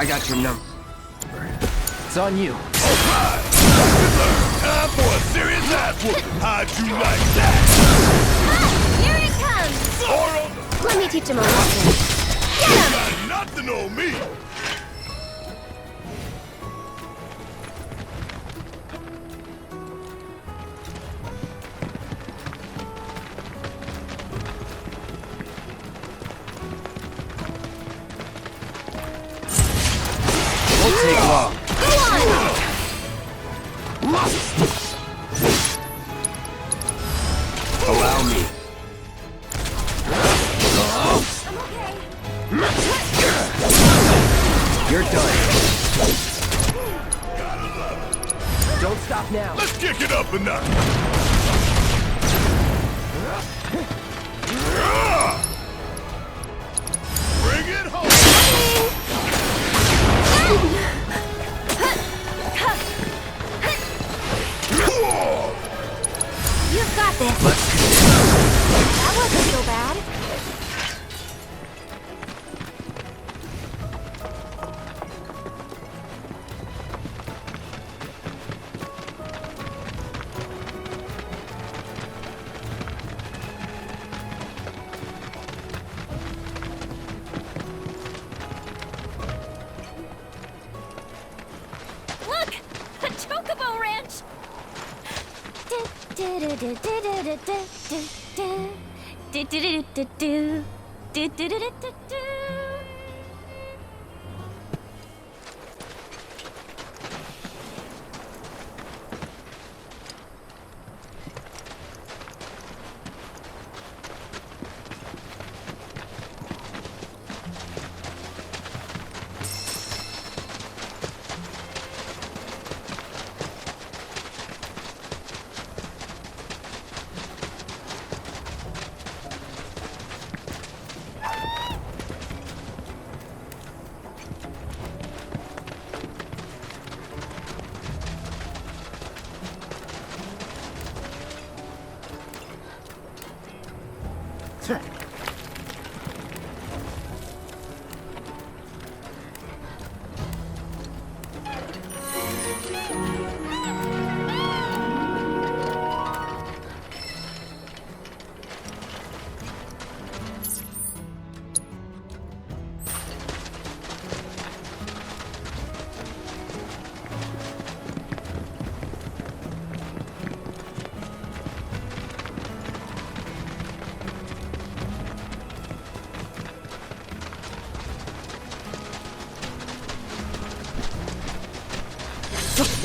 I got your number. It's on you. Alright! Time for a serious ass whooping. How'd you like that? Here it comes! Let me teach him a lesson. Get him! Got nothing on me! Won't take long. Go on! Allow me. I'm okay. You're done. Don't stop now. Let's kick it up a notch! Bring it home! You've got this. Let's do this. That wasn't so bad. Look! A chocobo ranch!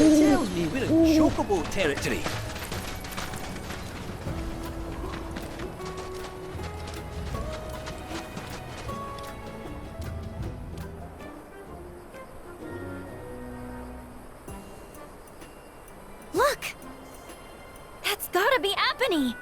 Tell me we're in chocobo territory. Look! That's gotta be Apony!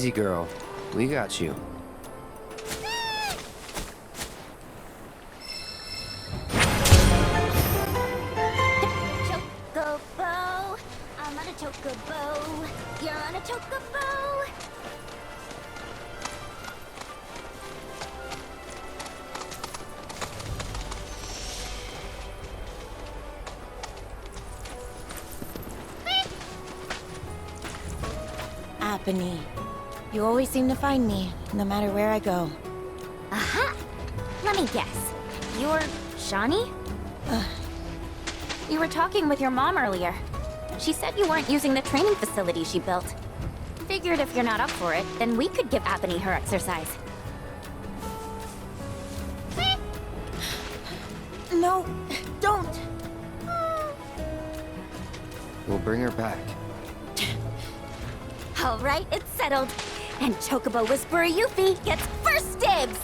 Easy, girl. We got you. Chocobo, I'm on a chocobo. You're on a chocobo. Apony. You always seem to find me, no matter where I go. Aha! Let me guess. You're Shawnee? You were talking with your mom earlier. She said you weren't using the training facility she built. Figured if you're not up for it, then we could give Apony her exercise. No, don't! We'll bring her back. All right, it's settled. And Chocobo Whisperer Yuffie gets first dibs!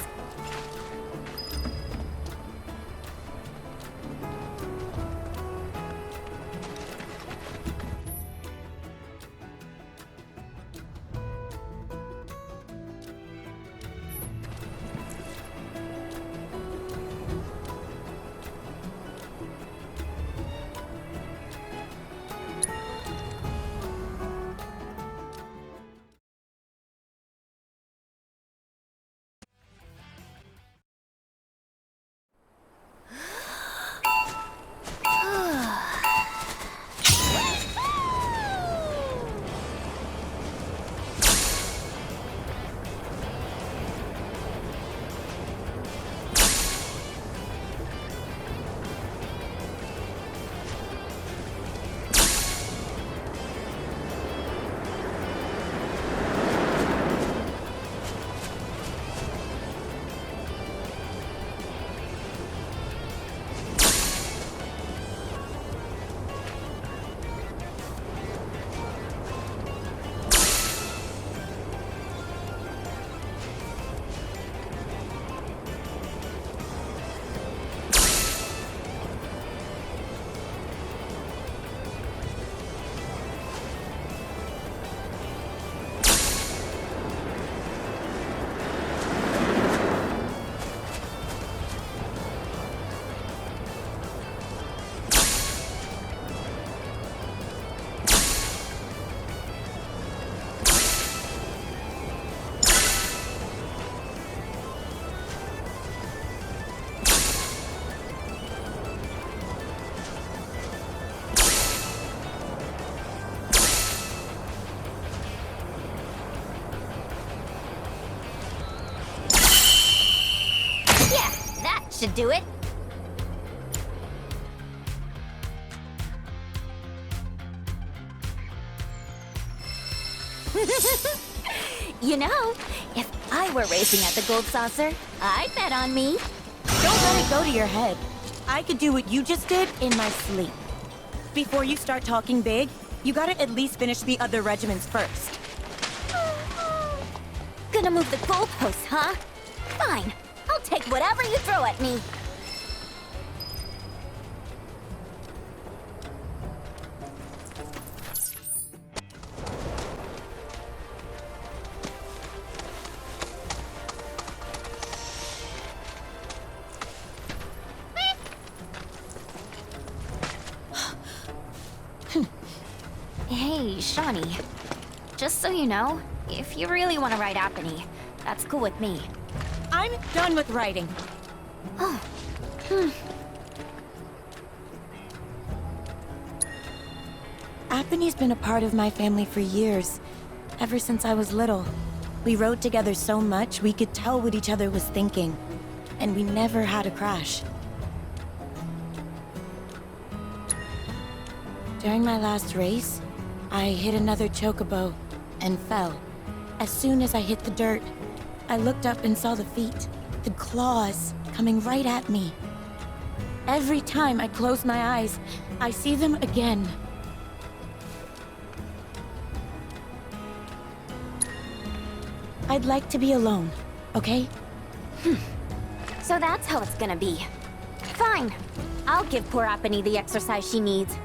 Should do it. You know, if I were racing at the Gold Saucer, I'd bet on me. Don't let it go to your head. I could do what you just did in my sleep. Before you start talking big, you gotta at least finish the other regiments first. Gonna move the goalposts, huh? Fine. I'll take whatever you throw at me. Hey, Shawnee. Just so you know, if you really want to ride Apony, that's cool with me. I'm done with writing. Oh. Apony's been a part of my family for years, ever since I was little. We rode together so much we could tell what each other was thinking, and we never had a crash. During my last race, I hit another chocobo and fell. As soon as I hit the dirt, I looked up and saw the feet, the claws, coming right at me. Every time I close my eyes, I see them again. I'd like to be alone, okay? So that's how it's gonna be. Fine. I'll give poor Apony the exercise she needs.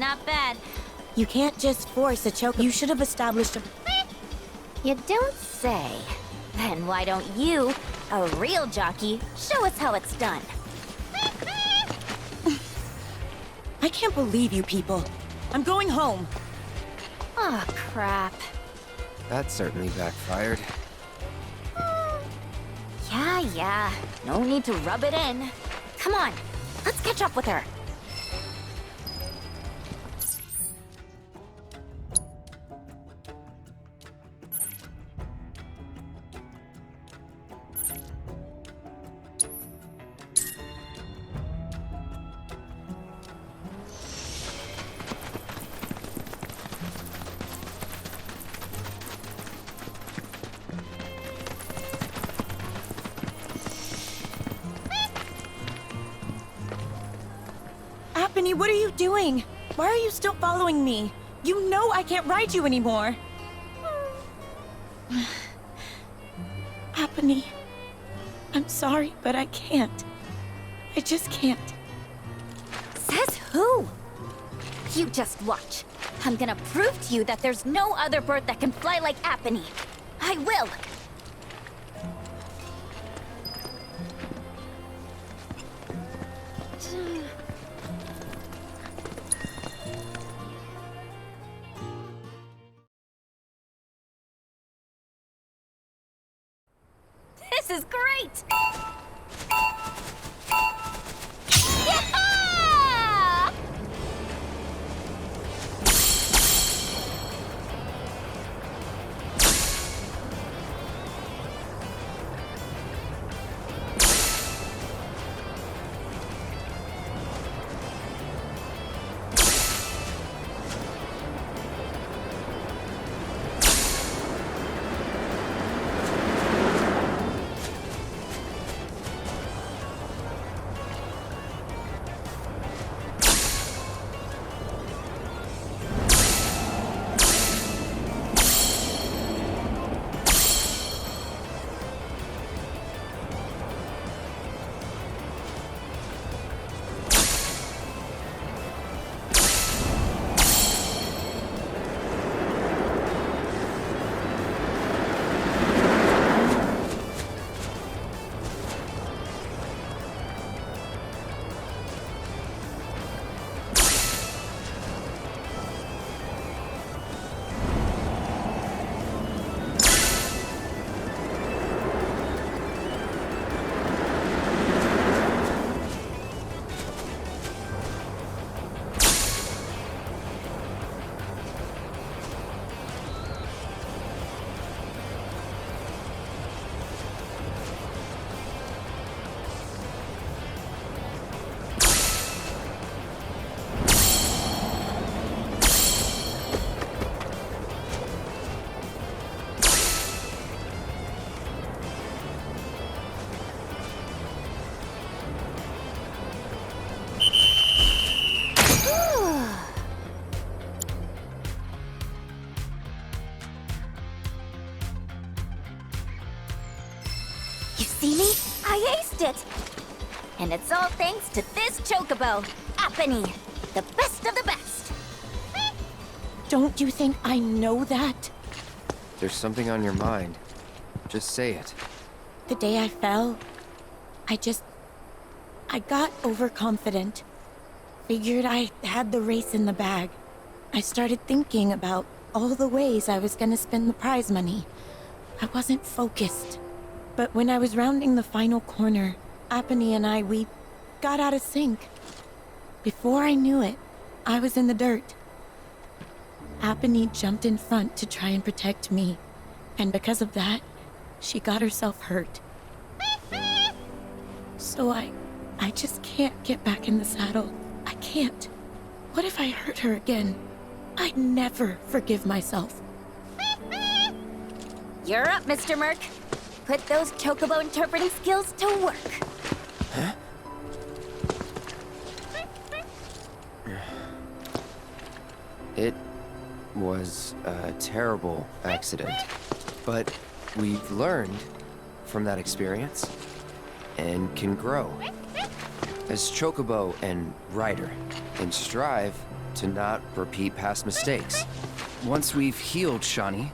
not bad. You can't just force a choke. You should have established a... You don't say. Then why don't you, a real jockey, show us how it's done? I can't believe you people. I'm going home. Oh, crap. That certainly backfired. Yeah. No need to rub it in. Come on, let's catch up with her. Apony, what are you doing? Why are you still following me? You know I can't ride you anymore. Apony, I'm sorry, but I can't. I just can't. Says who? You just watch. I'm gonna prove to you that there's no other bird that can fly like Apony. I will. This is great! Yeah! You see me? I aced it! And it's all thanks to this chocobo, Apony, the best of the best! Don't you think I know that? There's something on your mind. Just say it. The day I fell, I got overconfident. Figured I had the race in the bag. I started thinking about all the ways I was gonna spend the prize money. I wasn't focused. But when I was rounding the final corner, Apony and we got out of sync. Before I knew it, I was in the dirt. Apony jumped in front to try and protect me. And because of that, she got herself hurt. So I just can't get back in the saddle. I can't. What if I hurt her again? I'd never forgive myself. You're up, Mr. Merc. Put those chocobo interpreting skills to work. Huh? It was a terrible accident, but we've learned from that experience and can grow as chocobo and rider and strive to not repeat past mistakes. Once we've healed Shawnee,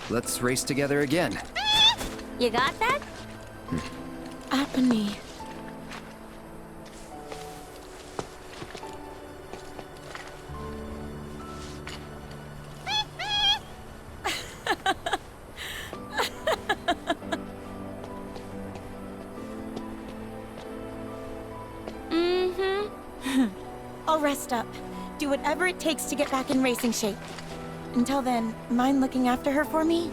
let's race together again. You got that? Apony. I'll rest up. Do whatever it takes to get back in racing shape. Until then, mind looking after her for me?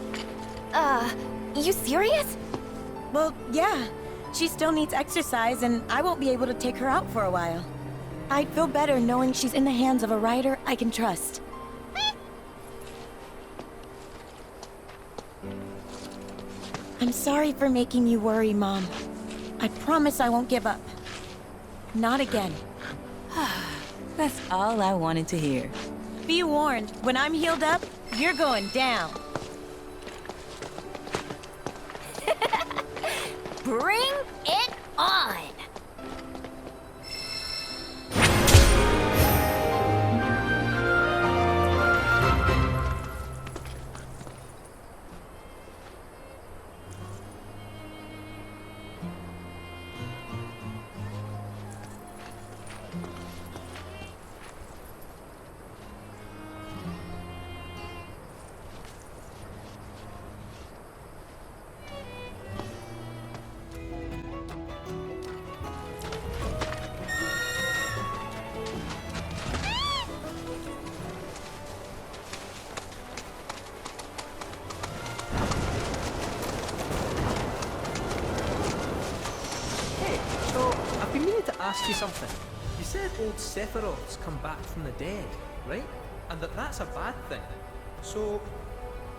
You serious? Well, yeah. She still needs exercise, and I won't be able to take her out for a while. I'd feel better knowing she's in the hands of a rider I can trust. I'm sorry for making you worry, Mom. I promise I won't give up. Not again. That's all I wanted to hear. Be warned, when I'm healed up, you're going down. Bring it on! I've been meaning to ask you something. You said old Sephiroth's come back from the dead, right? And that's a bad thing. So,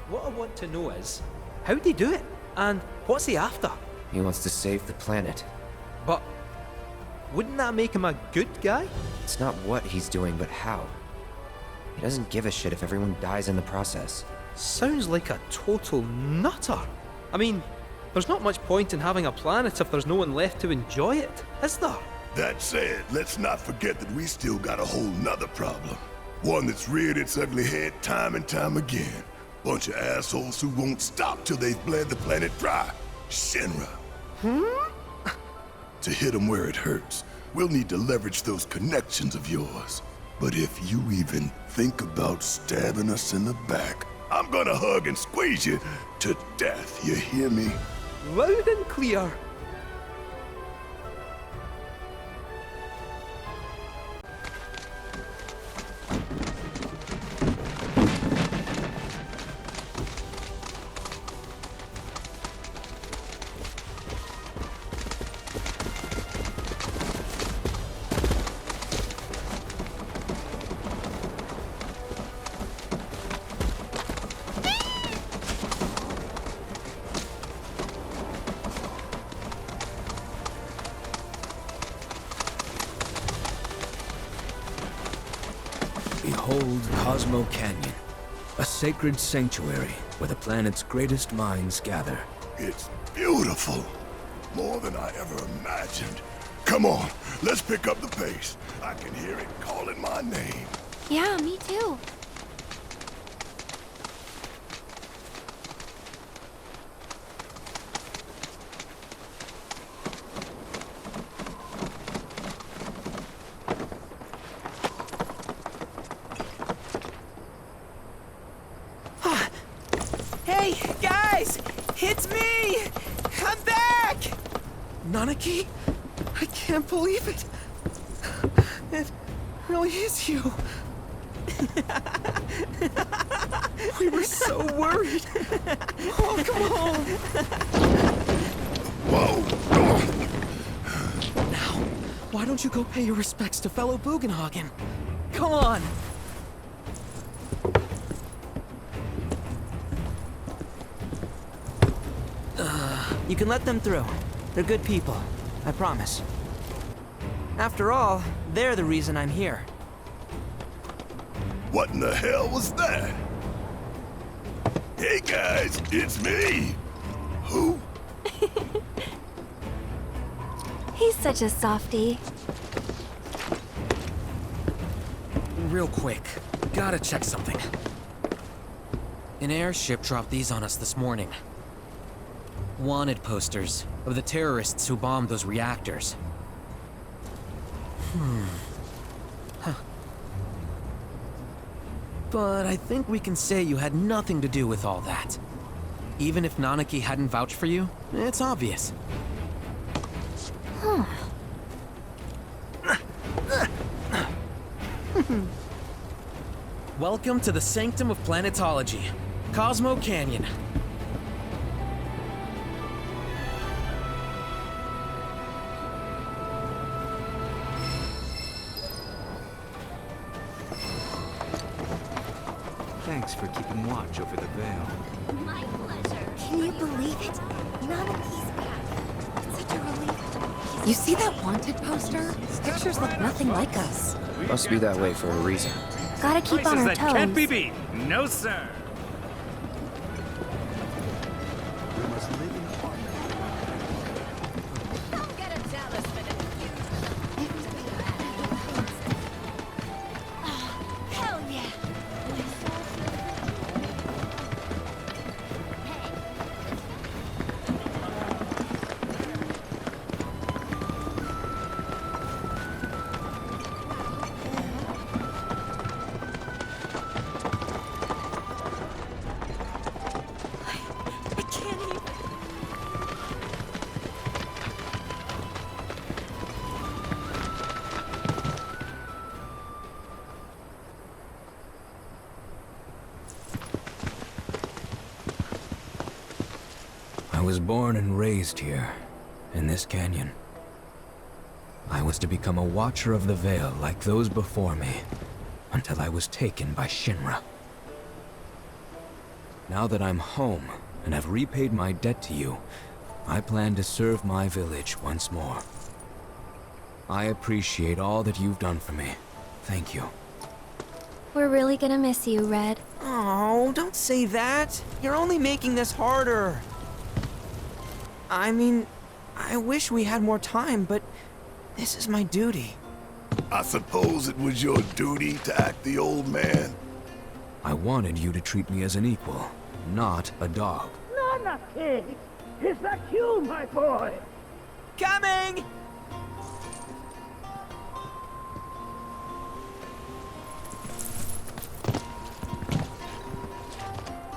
what I want to know is, how'd he do it? And what's he after? He wants to save the planet. But, wouldn't that make him a good guy? It's not what he's doing, but how. He doesn't give a shit if everyone dies in the process. Sounds like a total nutter. I mean, there's not much point in having a planet if there's no one left to enjoy it, is there? That said, let's not forget that we still got a whole nother problem. One that's reared its ugly head time and time again. Bunch of assholes who won't stop till they've bled the planet dry. Shinra. To hit them where it hurts, we'll need to leverage those connections of yours. But if you even think about stabbing us in the back, I'm gonna hug and squeeze you to death, you hear me? Loud and clear. Behold Cosmo Canyon, a sacred sanctuary where the planet's greatest minds gather. It's beautiful. More than I ever imagined. Come on, let's pick up the pace. I can hear it calling my name. Yeah, me too. Hey, guys! It's me! I'm back! Nanaki? I can't believe it! It really is you! We were so worried! Oh, come on! Whoa! Now, why don't you go pay your respects to fellow Bugenhagen? Come on! You can let them through. They're good people. I promise. After all, they're the reason I'm here. What in the hell was that? Hey guys, it's me! Who? He's such a softie. real quick. Gotta check something. An airship dropped these on us this morning. Wanted posters of the terrorists who bombed those reactors. Huh. But I think we can say you had nothing to do with all that. Even if Nanaki hadn't vouched for you, it's obvious. Huh. Welcome to the Sanctum of Planetology, Cosmo Canyon. Thanks for keeping watch over the Veil. My pleasure. Can you believe it? Nanaki's back. It's such a relief. You see that wanted poster? Pictures look nothing like us. Must be that way for a reason. Gotta keep on our Places that toes. can't be beat. No, sir. Don't get a jealous minute. Hell yeah. I can't even. I was born and raised here, in this canyon. I was to become a watcher of the Veil like those before me, until I was taken by Shinra. Now that I'm home, and have repaid my debt to you, I plan to serve my village once more. I appreciate all that you've done for me. Thank you. We're really gonna miss you, Red. Oh, don't say that. You're only making this harder. I mean, I wish we had more time, but this is my duty. I suppose it was your duty to act the old man. I wanted you to treat me as an equal, not a dog. Nanaki! Is that you, my boy? Coming!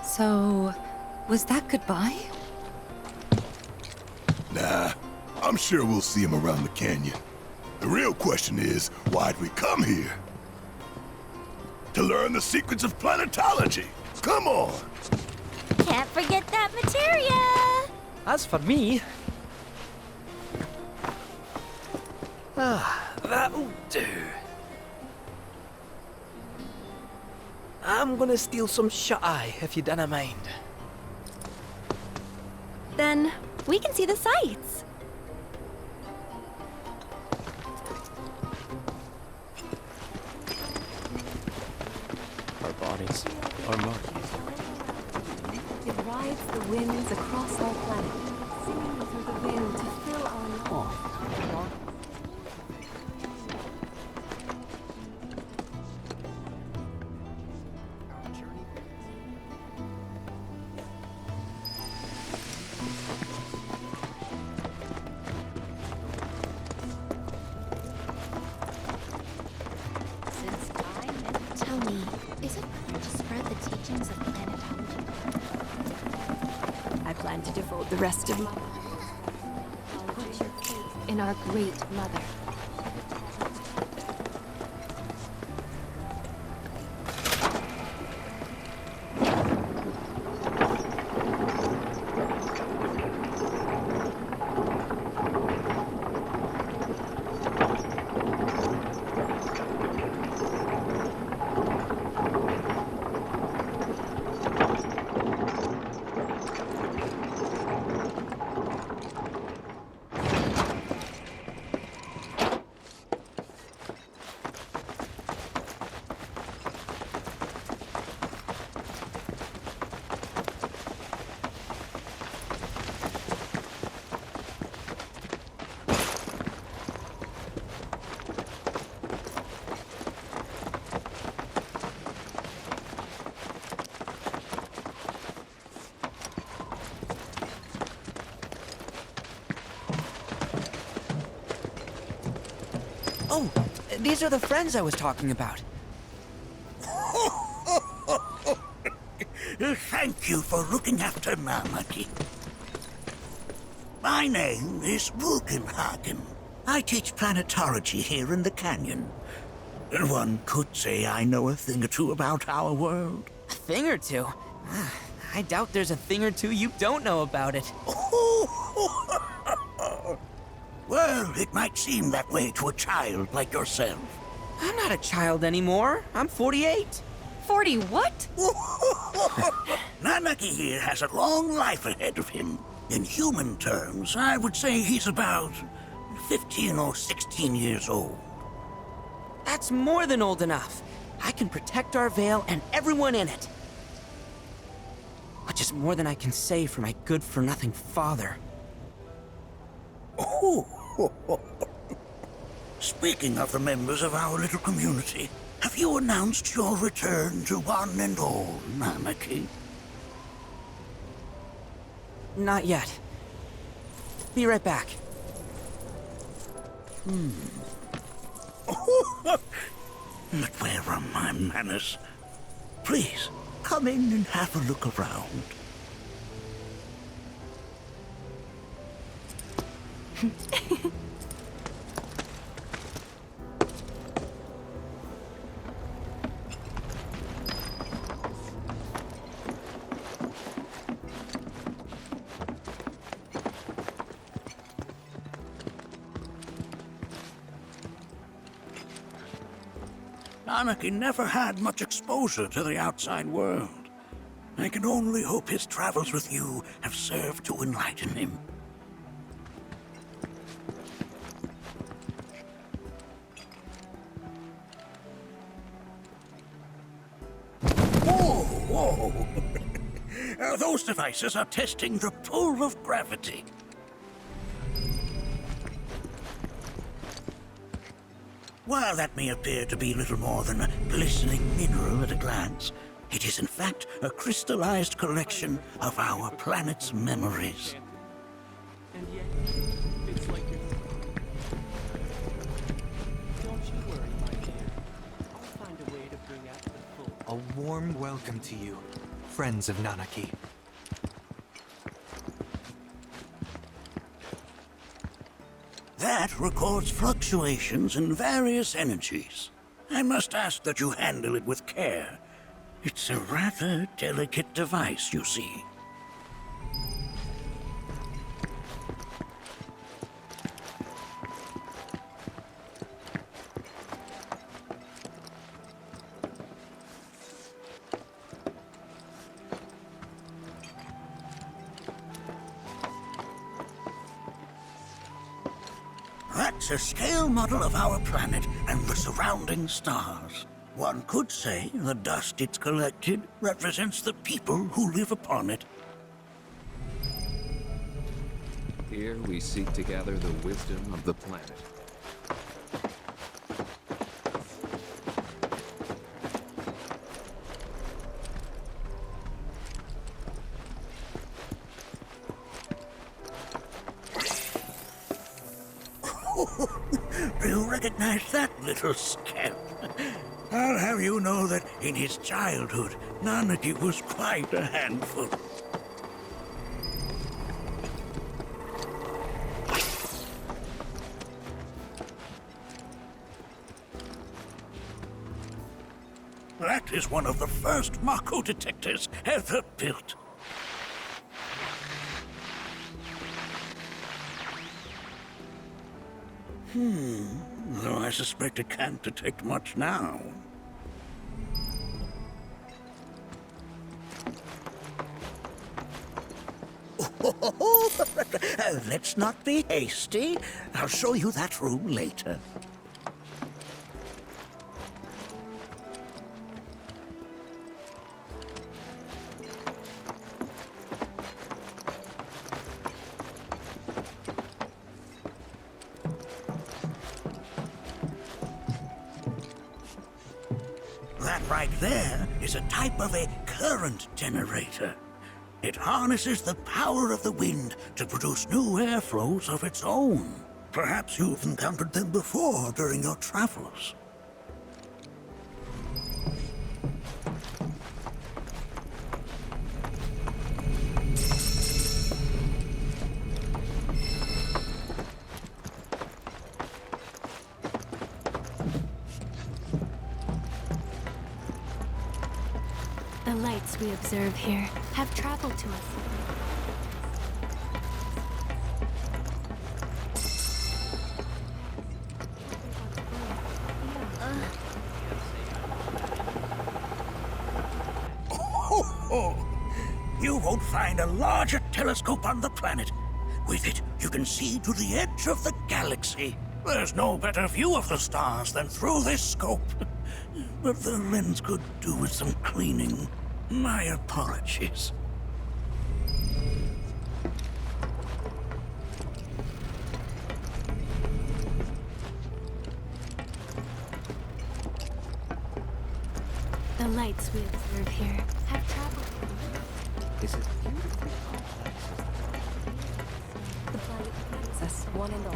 So, was that goodbye? Nah, I'm sure we'll see him around the canyon. The real question is, why'd we come here? To learn the secrets of planetology. Come on! Can't forget that materia! As for me... that'll do. I'm gonna steal some shut-eye, if you don't mind. Then we can see the sights. Our bodies are marked. It rides the winds across our planet, singing through the wind to fill our lungs. Tell me, is it better to spread the teachings of planetology? I plan to devote the rest of my life put your faith in our Great Mother. Oh, these are the friends I was talking about. Thank you for looking after Namaki. My name is Bugenhagen. I teach planetology here in the canyon. One could say I know a thing or two about our world. A thing or two? I doubt there's a thing or two you don't know about it. Well, it might seem that way to a child like yourself. I'm not a child anymore. I'm 48. 40 what? Nanaki here has a long life ahead of him. In human terms, I would say he's about 15 or 16 years old. That's more than old enough. I can protect our Veil and everyone in it. Which is more than I can say for my good-for-nothing father. Speaking of the members of our little community, have you announced your return to one and all, Nanaki? Not yet. Be right back. But where are my manners? Please, come in and have a look around. Nanaki never had much exposure to the outside world. I can only hope his travels with you have served to enlighten him. Whoa! Those devices are testing the pull of gravity. While that may appear to be little more than a glistening mineral at a glance, it is in fact a crystallized collection of our planet's memories. And yet, it's like it's... Don't you worry, my dear. I'll find a way to bring out the full... A warm welcome to you, friends of Nanaki. That records fluctuations in various energies. I must ask that you handle it with care. It's a rather delicate device, you see. That's a scale model of our planet and the surrounding stars. One could say the dust it's collected represents the people who live upon it. Here we seek to gather the wisdom of the planet. Do you recognize that little scamp? I'll have you know that in his childhood, Nanaki was quite a handful. That is one of the first Mako detectors ever built. Though I suspect it can't detect much now. Let's not be hasty. I'll show you that room later. That right there is a type of a current generator. It harnesses the power of the wind to produce new airflows of its own. Perhaps you've encountered them before during your travels. The lights we observe here have traveled to us. You won't find a larger telescope on the planet. With it, you can see to the edge of the galaxy. There's no better view of the stars than through this scope. But the lens could do with some cleaning. My apologies. The lights we observe here have traveled. Is it beautifully The planet protects us, one and all.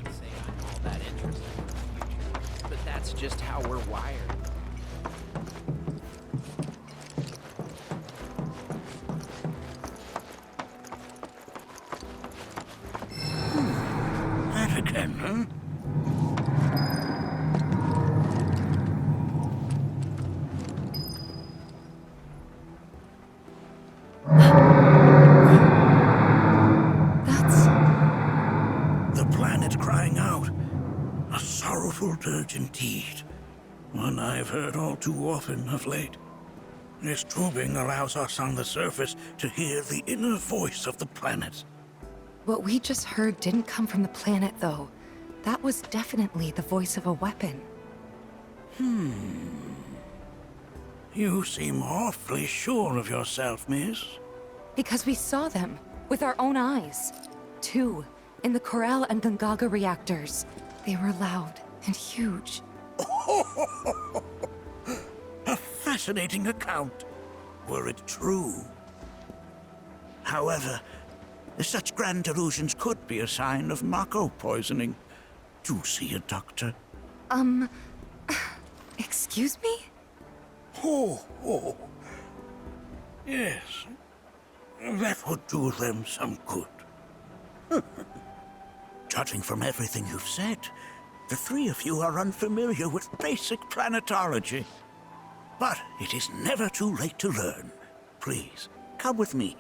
Can't say I'm all that interested in the future, but that's just how we're wired. That again, huh? The planet crying out. A sorrowful dirge indeed. One I've heard all too often of late. This tubing allows us on the surface to hear the inner voice of the planet. What we just heard didn't come from the planet, though. That was definitely the voice of a weapon. You seem awfully sure of yourself, miss. Because we saw them, with our own eyes. Two, in the Corel and Gungaga reactors. They were loud and huge. A fascinating account, were it true. However, such grand delusions could be a sign of Mako poisoning. Do see a doctor. Excuse me? Oh. Yes. That would do them some good. Judging from everything you've said, the three of you are unfamiliar with basic planetology. But it is never too late to learn. Please, come with me.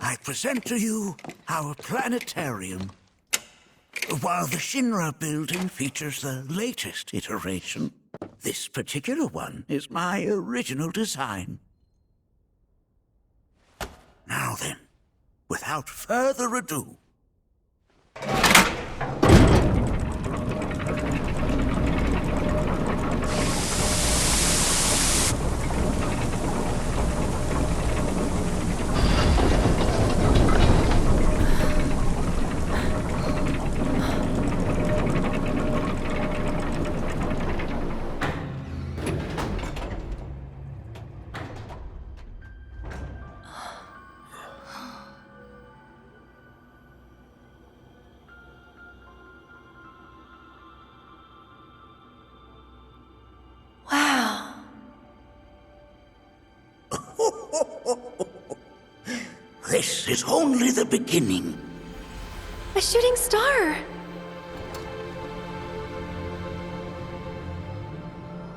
I present to you our planetarium. While the Shinra building features the latest iteration, this particular one is my original design. Now then, without further ado, Wow. this is only the beginning. A shooting star!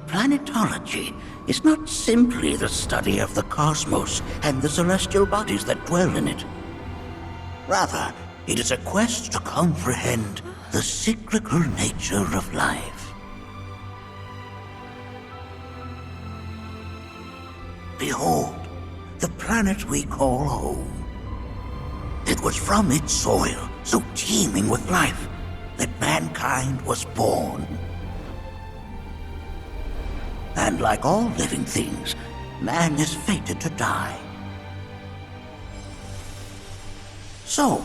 Planetology is not simply the study of the cosmos and the celestial bodies that dwell in it. Rather, it is a quest to comprehend the cyclical nature of life. Behold, the planet we call home. It was from its soil, so teeming with life, that mankind was born. And like all living things, man is fated to die. So,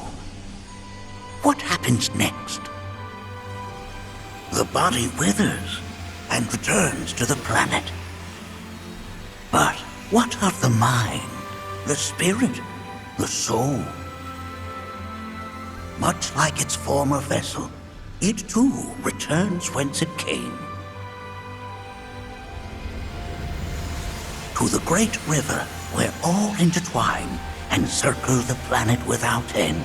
what happens next? The body withers and returns to the planet. But what of the mind, the spirit, the soul? Much like its former vessel, it too returns whence it came. To the great river where all intertwine and circle the planet without end.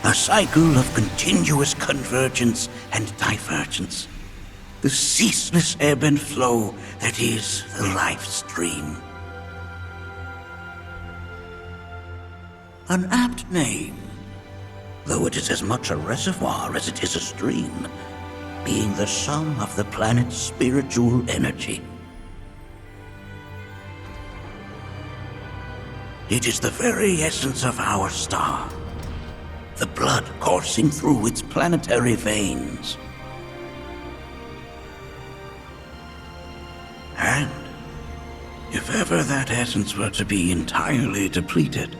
A cycle of continuous convergence and divergence. The ceaseless ebb and flow that is the life stream. An apt name, though it is as much a reservoir as it is a stream, being the sum of the planet's spiritual energy. It is the very essence of our star, the blood coursing through its planetary veins. And if ever that essence were to be entirely depleted,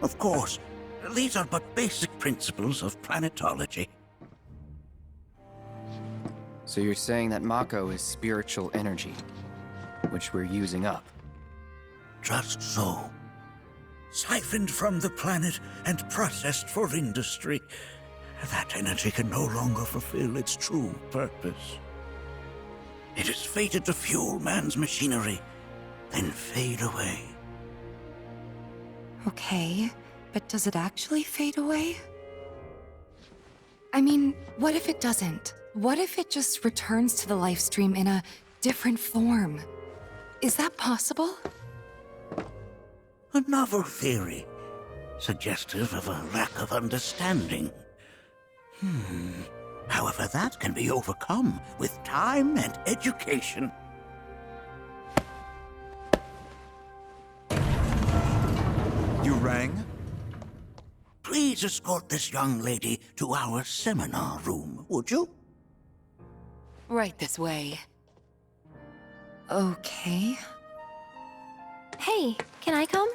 of course, these are but basic principles of planetology. So you're saying that Mako is spiritual energy, which we're using up? Just so. Siphoned from the planet and processed for industry, that energy can no longer fulfill its true purpose. It is fated to fuel man's machinery, then fade away. Okay, but does it actually fade away? I mean, what if it doesn't? What if it just returns to the life stream in a different form? Is that possible? A novel theory, suggestive of a lack of understanding. However, that can be overcome with time and education. You rang? Please escort this young lady to our seminar room, would you? Right this way. Okay. Hey, can I come?